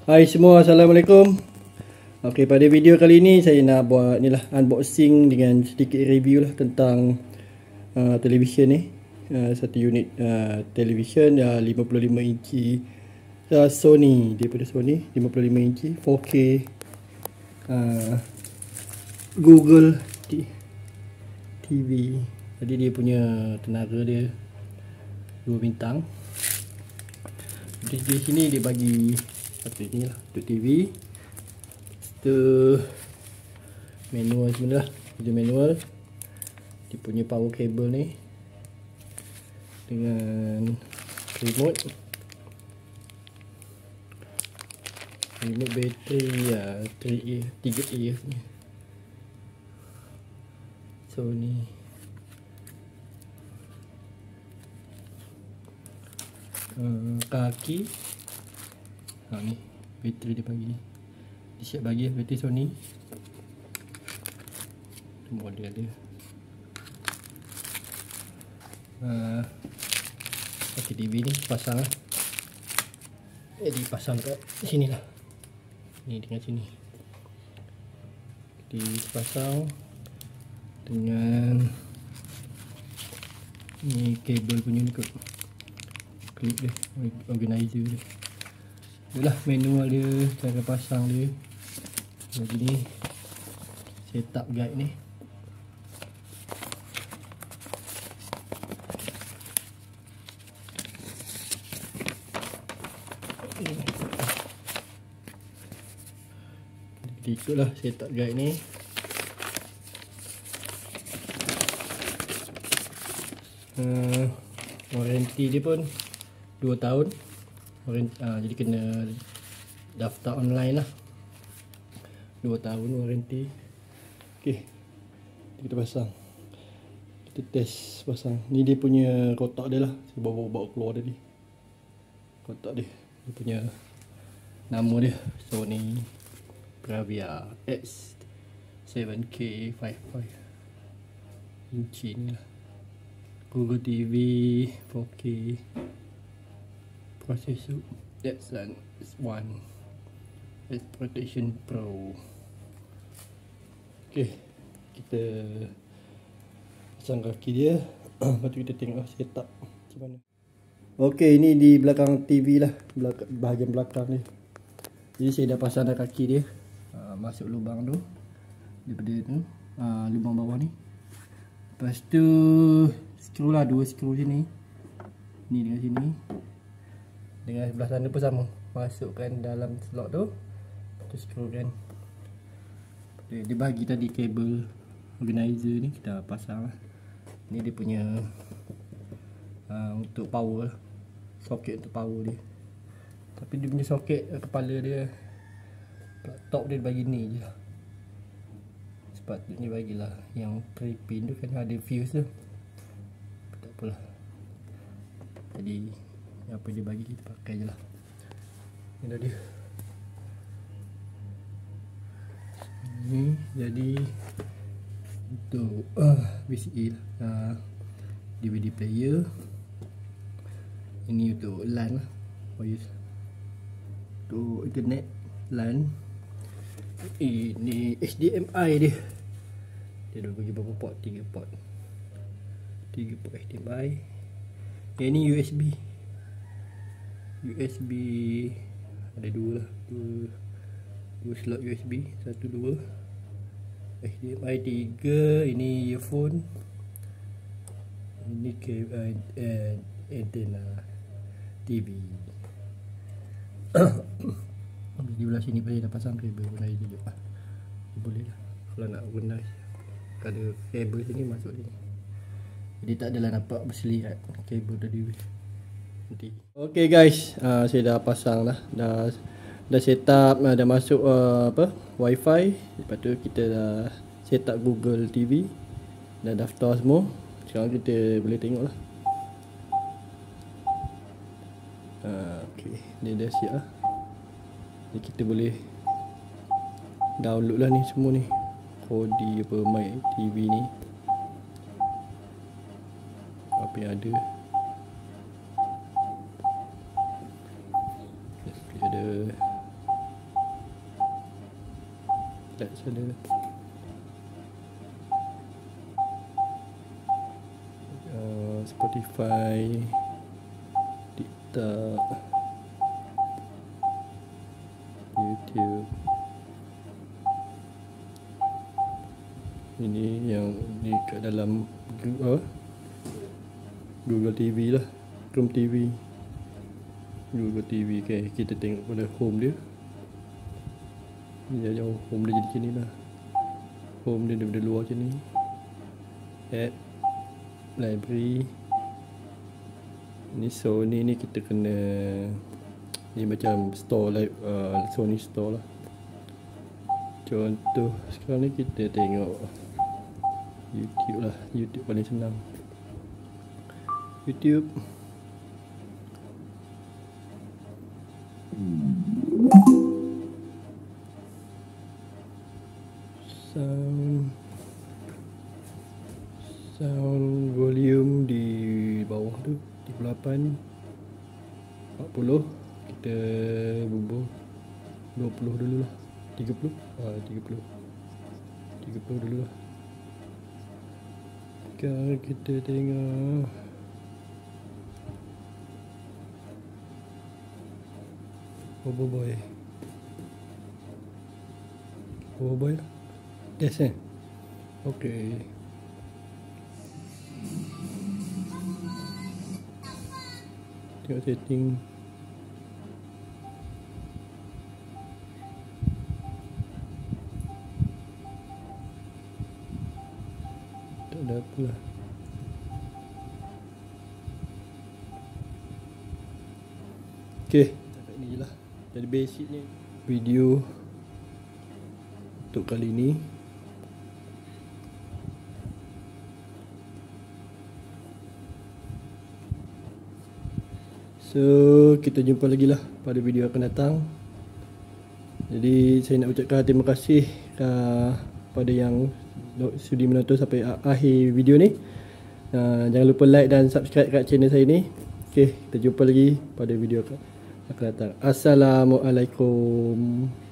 Hai semua, Assalamualaikum. Okey, pada video kali ni saya nak buat ni lah, unboxing dengan sedikit review lah tentang televisyen ni. Satu unit televisyen 55 inci Sony, daripada Sony 55 inci 4K Google TV. Jadi dia punya tenaga dia 2 bintang. Di sini dia bagi satu ni lah untuk TV. Itu manual sebenarnya, itu manual. Dia punya power cable ni dengan remote bateri 3A punya Sony. Kaki ni bateri dia bagi, dia siap bagi bateri Sony. Model dia pakai TV ni pasang lah. Dipasang kat sini lah, ni dengan sini dipasang dengan ni kabel punya ni kot, klip dia, organizer dia. Itulah manual dia, cara pasang dia. Jadi ni setup guide ni. Ikutlah setup guide ni. Warranty dia pun 2 tahun. Jadi kena daftar online lah. 2 tahun warranty. Okey, kita pasang, kita test pasang. Ni dia punya kotak dia lah, saya bawa keluar tadi. Kotak dia, dia punya nama dia Sony Bravia X 7K 55 inci ni lah. Google TV 4K processor Zen 1 Protection Pro. Okey, kita pasang kaki dia. Lepas tu kita tengok setup macam mana. Okey, ini di belakang TV lah, bahagian belakang ni. Jadi saya dah pasang dah kaki dia. Masuk lubang tu, daripada tu lubang bawah ni. Lepas tu skru lah, 2 skru sini, ni dengan sini, dengan sebelah sana pun sama. Masukkan dalam slot tu, lepas tu skru kan. Dia bagi tadi kabel organizer ni, kita pasang lah. Ni dia punya untuk power, soket untuk power dia. Tapi dia punya soket kepala dia, top dia bagi ni je lah. Sepatutnya bagilah yang 3 pin tu, kan ada fuse tu. Tak apalah, jadi apa dia bagi kita pakai je lah. Ni dah dia. Ni jadi untuk VCA lah, DVD player. Ini untuk LAN lah, untuk internet LAN. Ini HDMI dia. Dia dah bagi berapa port? 3 port. 3 port HDMI. Yang ni USB. USB ada 2 lah. 2 slot USB, 1 2. HDMI 3. Ini earphone. Ini antena TV. Di belah sini boleh dah pasang kabel organizer juga. Boleh lah kalau nak organize. Ada kabel sini masuk sini. Jadi tak adalah nampak berselirat kabel tadi nanti. Okay guys, saya dah pasang dah. Dah set up, dah masuk wifi. Lepas tu kita dah set up Google TV. Dah daftar semua. Sekarang kita boleh tengok lah. Okay, dia dah siap lah. Jadi kita boleh download lah ni semua ni, Kodi apa, My TV ni, apa yang ada. Dia ada Lihat sana. Spotify, TikTok, YouTube. Ini yang ni kat dalam Google TV lah, Chrome TV, Google TV. Okay, kita tengok pada home dia. Ni jauh home dia jadi macam ni lah. Home dia daripada luar macam ni. App, library. Ni Sony ni kita kena, ni macam store like Sony store lah. Contoh sekarang ni kita tengok YouTube lah. YouTube paling senang. YouTube. Sound volume di bawah tu 38, 40. Kita bubuh 20 dulu lah. 30 dulu lah. Sekarang kita tengok Overboy lah. Yes Okay. Tengok setting. Tak ada apa lah. Okay, ni lah. Jadi basic ni video untuk kali ni. So kita jumpa lagi lah pada video akan datang. Jadi saya nak ucapkan terima kasih pada yang sudi menonton sampai akhir video ni. Jangan lupa like dan subscribe kat channel saya ni. Okay, kita jumpa lagi pada video akan datang. Assalamualaikum.